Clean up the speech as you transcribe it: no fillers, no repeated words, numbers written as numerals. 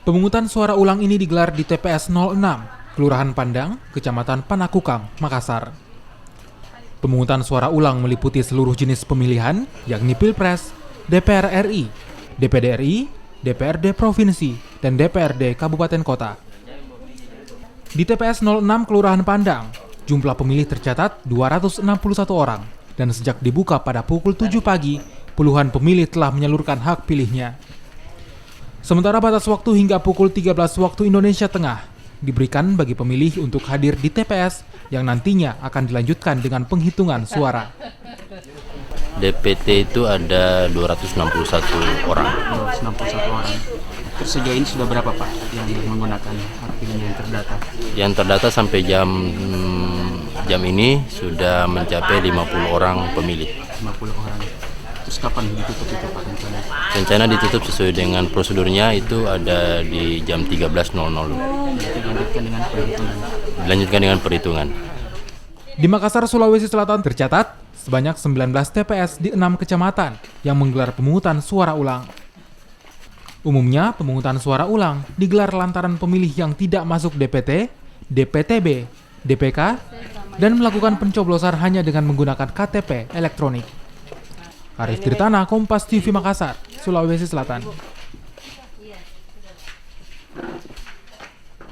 Pemungutan suara ulang ini digelar di TPS 06, Kelurahan Pandang, Kecamatan Panakukang, Makassar. Pemungutan suara ulang meliputi seluruh jenis pemilihan, yakni Pilpres, DPR RI, DPD RI, DPRD Provinsi, dan DPRD Kabupaten Kota. Di TPS 06 Kelurahan Pandang, jumlah pemilih tercatat 261 orang, dan sejak dibuka pada pukul 7 pagi, puluhan pemilih telah menyalurkan hak pilihnya. Sementara batas waktu hingga pukul 13 waktu Indonesia Tengah diberikan bagi pemilih untuk hadir di TPS yang nantinya akan dilanjutkan dengan penghitungan suara. DPT itu ada 261 orang. 261 orang. Terus sejauh ini sudah berapa Pak yang menggunakan hak pilihnya yang terdata? Yang terdata sampai jam ini sudah mencapai 50 orang pemilih. 50 orang. Terus kapan ditutup itu Pak rencana? Rencana ditutup sesuai dengan prosedurnya itu ada di jam 13.00. Dilanjutkan dengan perhitungan. Di Makassar, Sulawesi Selatan tercatat sebanyak 19 TPS di 6 kecamatan yang menggelar pemungutan suara ulang. Umumnya, pemungutan suara ulang digelar lantaran pemilih yang tidak masuk DPT, DPTB, DPK, dan melakukan pencoblosan hanya dengan menggunakan KTP elektronik. Arif Tirtana, Kompas TV Makassar, Sulawesi Selatan.